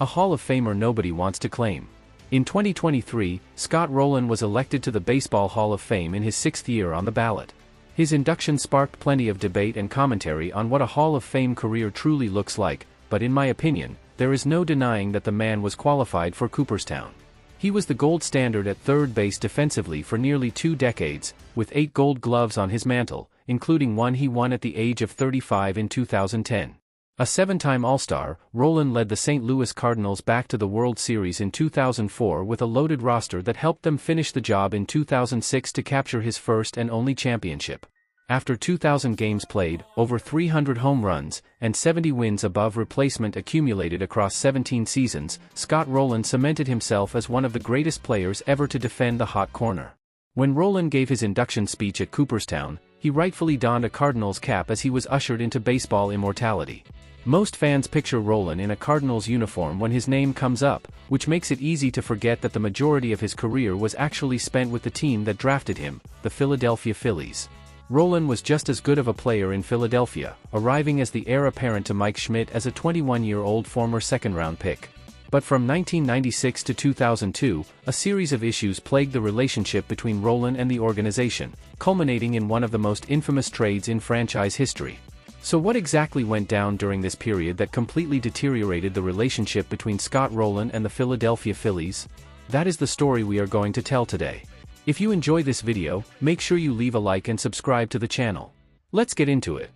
a Hall of Famer nobody wants to claim. In 2023, Scott Rolen was elected to the Baseball Hall of Fame in his 6th year on the ballot. His induction sparked plenty of debate and commentary on what a Hall of Fame career truly looks like, but in my opinion, there is no denying that the man was qualified for Cooperstown. He was the gold standard at third base defensively for nearly 2 decades, with 8 Gold Gloves on his mantle, including one he won at the age of 35 in 2010. A 7-time All-Star, Rolen led the St. Louis Cardinals back to the World Series in 2004 with a loaded roster that helped them finish the job in 2006 to capture his first and only championship. After 2,000 games played, over 300 home runs, and 70 wins above replacement accumulated across 17 seasons, Scott Rolen cemented himself as one of the greatest players ever to defend the hot corner. When Rolen gave his induction speech at Cooperstown, he rightfully donned a Cardinals cap as he was ushered into baseball immortality. Most fans picture Rolen in a Cardinals uniform when his name comes up, which makes it easy to forget that the majority of his career was actually spent with the team that drafted him, the Philadelphia Phillies. Rolen was just as good of a player in Philadelphia, arriving as the heir apparent to Mike Schmidt as a 21-year-old former second-round pick. But from 1996 to 2002, a series of issues plagued the relationship between Rolen and the organization, culminating in one of the most infamous trades in franchise history. So what exactly went down during this period that completely deteriorated the relationship between Scott Rolen and the Philadelphia Phillies? That is the story we are going to tell today. If you enjoy this video, make sure you leave a like and subscribe to the channel. Let's get into it.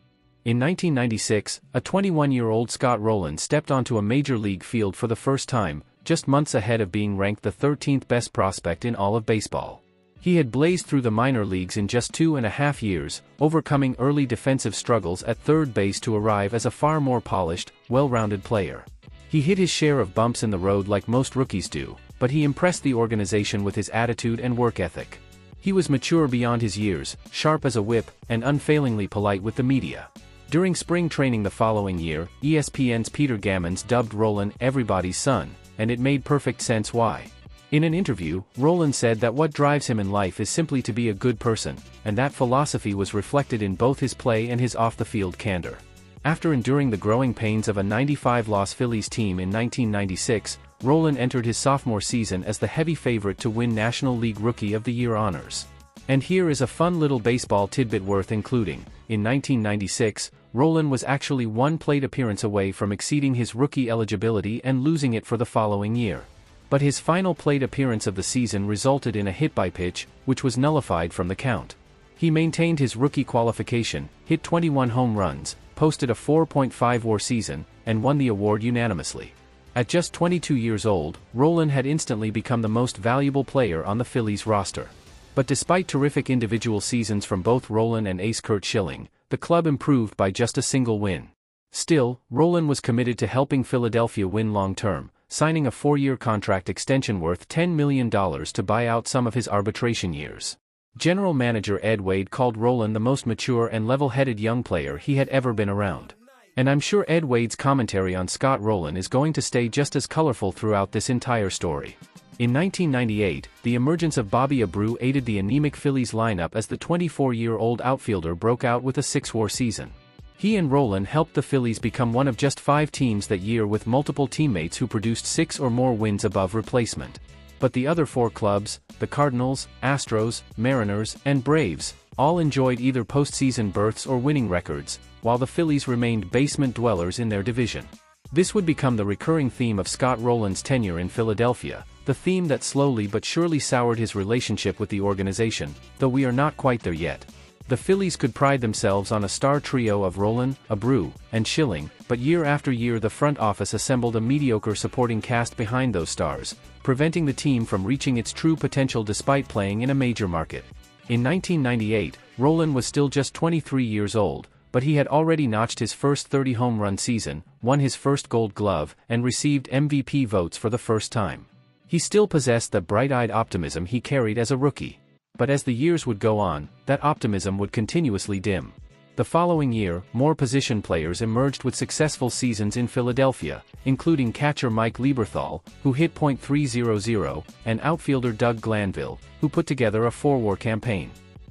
In 1996, a 21-year-old Scott Rolen stepped onto a major league field for the first time, just months ahead of being ranked the 13th best prospect in all of baseball. He had blazed through the minor leagues in just 2.5 years, overcoming early defensive struggles at third base to arrive as a far more polished, well-rounded player. He hit his share of bumps in the road like most rookies do, but he impressed the organization with his attitude and work ethic. He was mature beyond his years, sharp as a whip, and unfailingly polite with the media. During spring training the following year, ESPN's Peter Gammons dubbed Rolen "everybody's son," and it made perfect sense why. In an interview, Rolen said that what drives him in life is simply to be a good person, and that philosophy was reflected in both his play and his off-the-field candor. After enduring the growing pains of a 95-loss Phillies team in 1996, Rolen entered his sophomore season as the heavy favorite to win National League Rookie of the Year honors. And here is a fun little baseball tidbit worth including. In 1996, Rolen was actually one plate appearance away from exceeding his rookie eligibility and losing it for the following year. But his final plate appearance of the season resulted in a hit by pitch, which was nullified from the count. He maintained his rookie qualification, hit 21 home runs, posted a 4.5 WAR season, and won the award unanimously. At just 22 years old, Rolen had instantly become the most valuable player on the Phillies roster. But despite terrific individual seasons from both Rolen and ace Curt Schilling, the club improved by just a single win. Still, Rolen was committed to helping Philadelphia win long-term, signing a 4-year contract extension worth $10 million to buy out some of his arbitration years. General manager Ed Wade called Rolen the most mature and level-headed young player he had ever been around. And I'm sure Ed Wade's commentary on Scott Rolen is going to stay just as colorful throughout this entire story. In 1998, the emergence of Bobby Abreu aided the anemic Phillies lineup as the 24-year-old outfielder broke out with a 6-WAR season. He and Rolen helped the Phillies become one of just 5 teams that year with multiple teammates who produced 6 or more wins above replacement. But the other 4 clubs, the Cardinals, Astros, Mariners, and Braves, all enjoyed either postseason berths or winning records, while the Phillies remained basement dwellers in their division. This would become the recurring theme of Scott Rolen's tenure in Philadelphia, the theme that slowly but surely soured his relationship with the organization, though we are not quite there yet. The Phillies could pride themselves on a star trio of Rolen, Abreu, and Schilling, but year after year the front office assembled a mediocre supporting cast behind those stars, preventing the team from reaching its true potential despite playing in a major market. In 1998, Rolen was still just 23 years old, but he had already notched his first 30 home run season, won his first Gold Glove, and received MVP votes for the first time. He still possessed the bright-eyed optimism he carried as a rookie. But as the years would go on, that optimism would continuously dim. The following year, more position players emerged with successful seasons in Philadelphia, including catcher Mike Lieberthal, who hit .300, and outfielder Doug Glanville, who put together a 4-WAR campaign.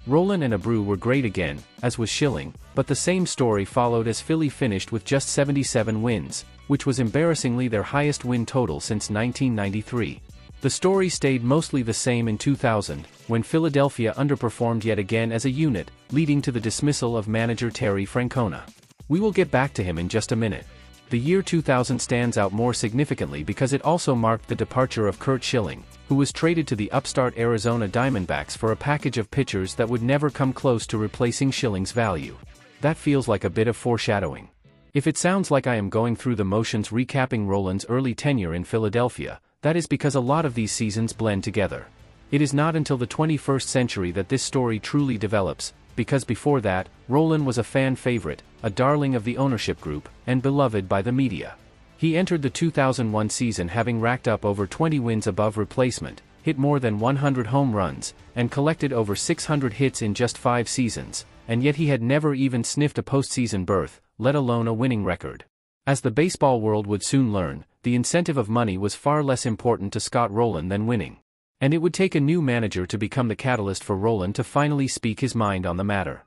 Rolen and Abreu were great again, as was Schilling, but the same story followed as Philly finished with just 77 wins, which was embarrassingly their highest win total since 1993. The story stayed mostly the same in 2000, when Philadelphia underperformed yet again as a unit, leading to the dismissal of manager Terry Francona. We will get back to him in just a minute. The year 2000 stands out more significantly because it also marked the departure of Curt Schilling, who was traded to the upstart Arizona Diamondbacks for a package of pitchers that would never come close to replacing Schilling's value. That feels like a bit of foreshadowing. If it sounds like I am going through the motions recapping Rolen's early tenure in Philadelphia, that is because a lot of these seasons blend together. It is not until the 21st century that this story truly develops, because before that, Rolen was a fan favorite, a darling of the ownership group, and beloved by the media. He entered the 2001 season having racked up over 20 wins above replacement, hit more than 100 home runs, and collected over 600 hits in just 5 seasons, and yet he had never even sniffed a postseason berth, let alone a winning record. As the baseball world would soon learn, the incentive of money was far less important to Scott Rolen than winning. And it would take a new manager to become the catalyst for Rolen to finally speak his mind on the matter.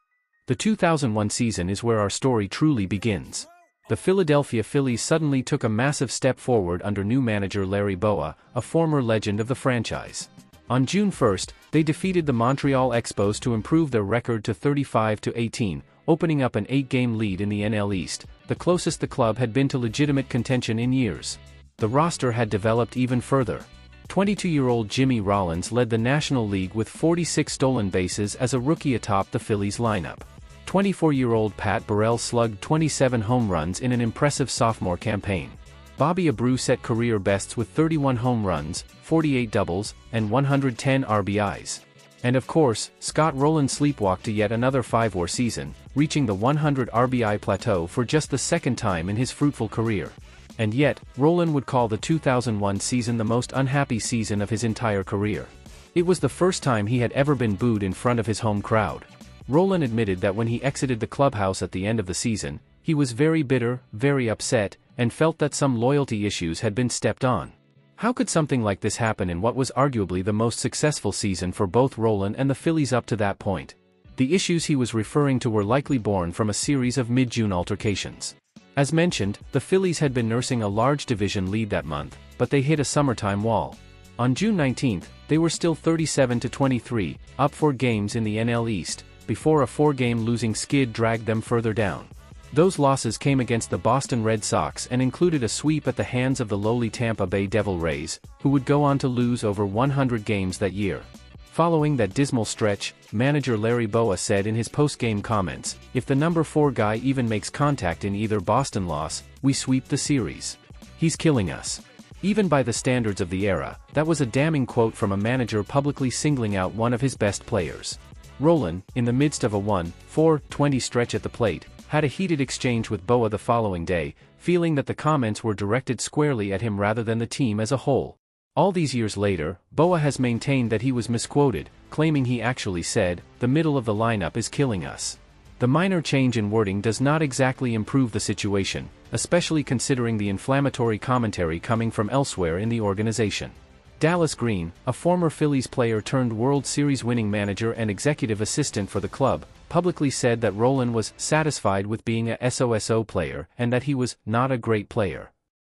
The 2001 season is where our story truly begins. The Philadelphia Phillies suddenly took a massive step forward under new manager Larry Bowa, a former legend of the franchise. On June 1st, they defeated the Montreal Expos to improve their record to 35-18, opening up an 8-game lead in the NL East, the closest the club had been to legitimate contention in years. The roster had developed even further. 22-year-old Jimmy Rollins led the National League with 46 stolen bases as a rookie atop the Phillies lineup. 24-year-old Pat Burrell slugged 27 home runs in an impressive sophomore campaign. Bobby Abreu set career bests with 31 home runs, 48 doubles, and 110 RBIs. And of course, Scott Rolen sleepwalked to yet another 5-war season, reaching the 100 RBI plateau for just the second time in his fruitful career. And yet, Rolen would call the 2001 season the most unhappy season of his entire career. It was the first time he had ever been booed in front of his home crowd. Rolen admitted that when he exited the clubhouse at the end of the season, he was very bitter, very upset, and felt that some loyalty issues had been stepped on. How could something like this happen in what was arguably the most successful season for both Rolen and the Phillies up to that point? The issues he was referring to were likely born from a series of mid-June altercations. As mentioned, the Phillies had been nursing a large division lead that month, but they hit a summertime wall. On June 19, they were still 37-23, up 4 games in the NL East, before a 4-game losing skid dragged them further down. Those losses came against the Boston Red Sox and included a sweep at the hands of the lowly Tampa Bay Devil Rays, who would go on to lose over 100 games that year. Following that dismal stretch, manager Larry Bowa said in his post-game comments, "If the number 4 guy even makes contact in either Boston loss, we sweep the series. He's killing us." Even by the standards of the era, that was a damning quote from a manager publicly singling out one of his best players. Rolen, in the midst of a 1-4-20 stretch at the plate, had a heated exchange with Bowa the following day, feeling that the comments were directed squarely at him rather than the team as a whole. All these years later, Bowa has maintained that he was misquoted, claiming he actually said, "The middle of the lineup is killing us." The minor change in wording does not exactly improve the situation, especially considering the inflammatory commentary coming from elsewhere in the organization. Dallas Green, a former Phillies player turned World Series winning manager and executive assistant for the club, publicly said that Rolen was satisfied with being a SOSO player and that he was not a great player.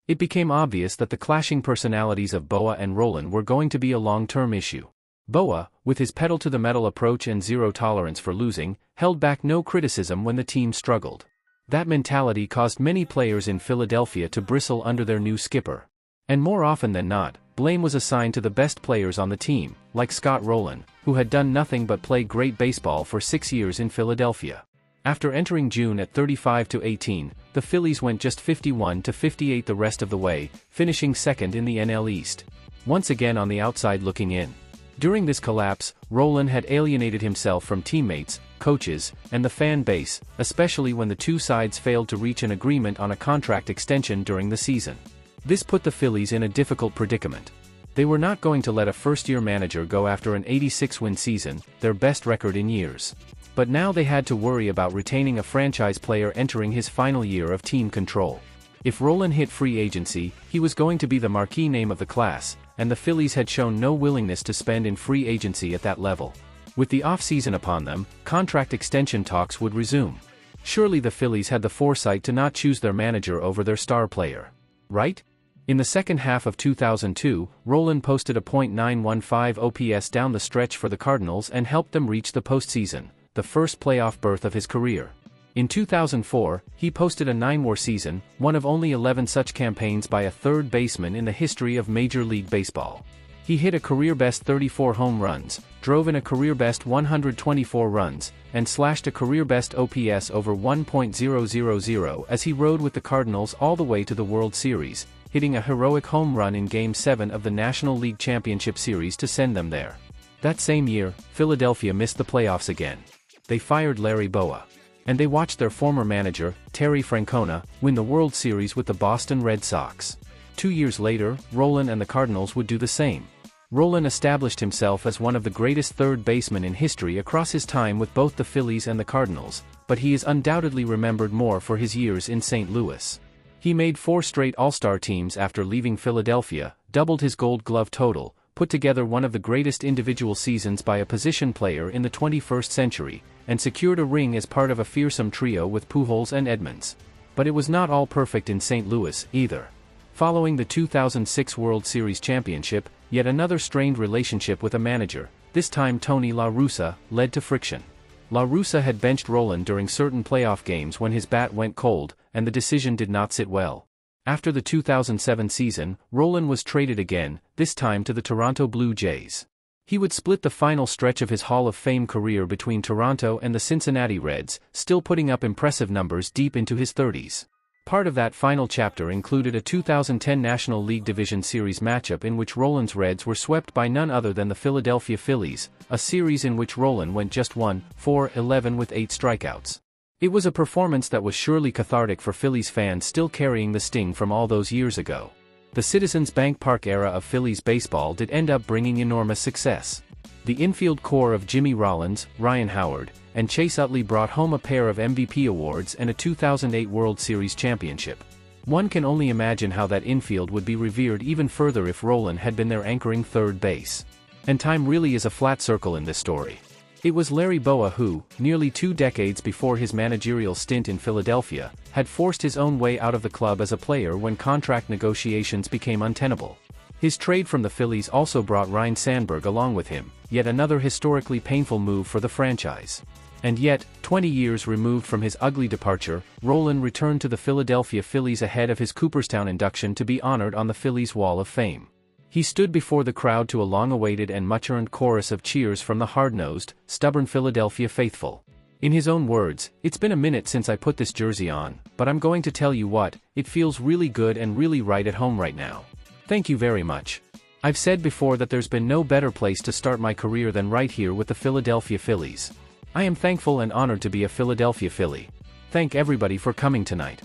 It became obvious that the clashing personalities of Bowa and Rolen were going to be a long-term issue. Bowa, with his pedal-to-the-metal approach and zero tolerance for losing, held back no criticism when the team struggled. That mentality caused many players in Philadelphia to bristle under their new skipper. And more often than not, blame was assigned to the best players on the team, like Scott Rolen, who had done nothing but play great baseball for 6 years in Philadelphia. After entering June at 35-18, the Phillies went just 51-58 the rest of the way, finishing second in the NL East. Once again on the outside looking in. During this collapse, Rolen had alienated himself from teammates, coaches, and the fan base, especially when the two sides failed to reach an agreement on a contract extension during the season. This put the Phillies in a difficult predicament. They were not going to let a first-year manager go after an 86-win season, their best record in years. But now they had to worry about retaining a franchise player entering his final year of team control. If Rolen hit free agency, he was going to be the marquee name of the class, and the Phillies had shown no willingness to spend in free agency at that level. With the off-season upon them, contract extension talks would resume. Surely the Phillies had the foresight to not choose their manager over their star player. Right? In the second half of 2002, Rolen posted a .915 OPS down the stretch for the Cardinals and helped them reach the postseason, the first playoff berth of his career. In 2004, he posted a 9-WAR season, one of only 11 such campaigns by a third baseman in the history of Major League Baseball. He hit a career-best 34 home runs, drove in a career-best 124 runs, and slashed a career-best OPS over 1.000 as he rode with the Cardinals all the way to the World Series, hitting a heroic home run in Game 7 of the National League Championship Series to send them there. That same year, Philadelphia missed the playoffs again. They fired Larry Bowa. And they watched their former manager, Terry Francona, win the World Series with the Boston Red Sox. 2 years later, Rolen and the Cardinals would do the same. Rolen established himself as one of the greatest third basemen in history across his time with both the Phillies and the Cardinals, but he is undoubtedly remembered more for his years in St. Louis. He made 4 straight All-Star teams after leaving Philadelphia, doubled his Gold Glove total, put together one of the greatest individual seasons by a position player in the 21st century, and secured a ring as part of a fearsome trio with Pujols and Edmonds. But it was not all perfect in St. Louis, either. Following the 2006 World Series championship, yet another strained relationship with a manager, this time Tony La Russa, led to friction. La Russa had benched Rolen during certain playoff games when his bat went cold, and the decision did not sit well. After the 2007 season, Rolen was traded again, this time to the Toronto Blue Jays. He would split the final stretch of his Hall of Fame career between Toronto and the Cincinnati Reds, still putting up impressive numbers deep into his 30s. Part of that final chapter included a 2010 National League Division Series matchup in which Rolen's Reds were swept by none other than the Philadelphia Phillies, a series in which Rolen went just 1-for-11 with 8 strikeouts. It was a performance that was surely cathartic for Phillies fans still carrying the sting from all those years ago. The Citizens Bank Park era of Phillies baseball did end up bringing enormous success. The infield core of Jimmy Rollins, Ryan Howard, and Chase Utley brought home a pair of MVP awards and a 2008 World Series championship. One can only imagine how that infield would be revered even further if Rolen had been there anchoring third base. And time really is a flat circle in this story. It was Larry Bowa who, nearly 2 decades before his managerial stint in Philadelphia, had forced his own way out of the club as a player when contract negotiations became untenable. His trade from the Phillies also brought Ryne Sandberg along with him, yet another historically painful move for the franchise. And yet, 20 years removed from his ugly departure, Rolen returned to the Philadelphia Phillies ahead of his Cooperstown induction to be honored on the Phillies Wall of Fame. He stood before the crowd to a long-awaited and much-earned chorus of cheers from the hard-nosed, stubborn Philadelphia faithful. In his own words, "It's been a minute since I put this jersey on, but I'm going to tell you what, it feels really good and really right at home right now. Thank you very much. I've said before that there's been no better place to start my career than right here with the Philadelphia Phillies. I am thankful and honored to be a Philadelphia Philly. Thank everybody for coming tonight."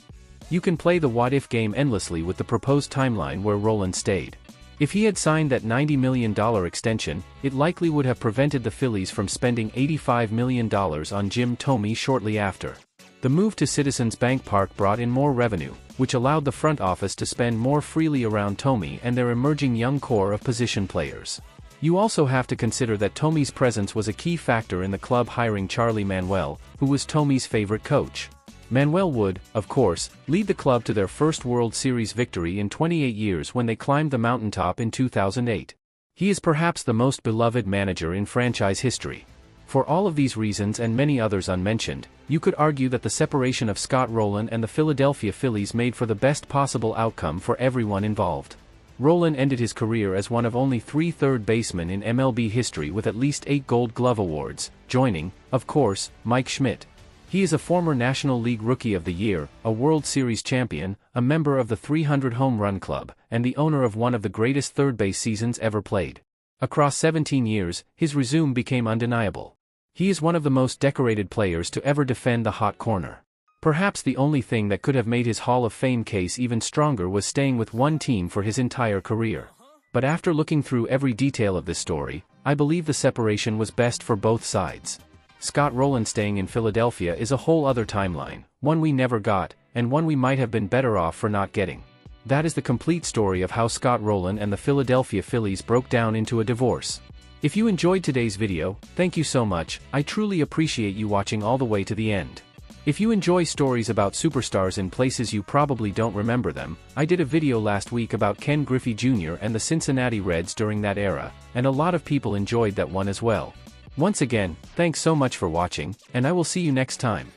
You can play the what-if game endlessly with the proposed timeline where Rolen stayed. If he had signed that $90 million extension, it likely would have prevented the Phillies from spending $85 million on Jim Thome shortly after. The move to Citizens Bank Park brought in more revenue, which allowed the front office to spend more freely around Thome and their emerging young core of position players. You also have to consider that Thome's presence was a key factor in the club hiring Charlie Manuel, who was Thome's favorite coach. Manuel would, of course, lead the club to their first World Series victory in 28 years when they climbed the mountaintop in 2008. He is perhaps the most beloved manager in franchise history. For all of these reasons and many others unmentioned, you could argue that the separation of Scott Rolen and the Philadelphia Phillies made for the best possible outcome for everyone involved. Rolen ended his career as one of only 3 third basemen in MLB history with at least 8 Gold Glove awards, joining, of course, Mike Schmidt. He is a former National League Rookie of the Year, a World Series champion, a member of the 300 Home Run Club, and the owner of one of the greatest third base seasons ever played. Across 17 years, his resume became undeniable. He is one of the most decorated players to ever defend the hot corner. Perhaps the only thing that could have made his Hall of Fame case even stronger was staying with one team for his entire career. But after looking through every detail of this story, I believe the separation was best for both sides. Scott Rolen staying in Philadelphia is a whole other timeline, one we never got, and one we might have been better off for not getting. That is the complete story of how Scott Rolen and the Philadelphia Phillies broke down into a divorce. If you enjoyed today's video, thank you so much. I truly appreciate you watching all the way to the end. If you enjoy stories about superstars in places you probably don't remember them, I did a video last week about Ken Griffey Jr. and the Cincinnati Reds during that era, and a lot of people enjoyed that one as well. Once again, thanks so much for watching, and I will see you next time.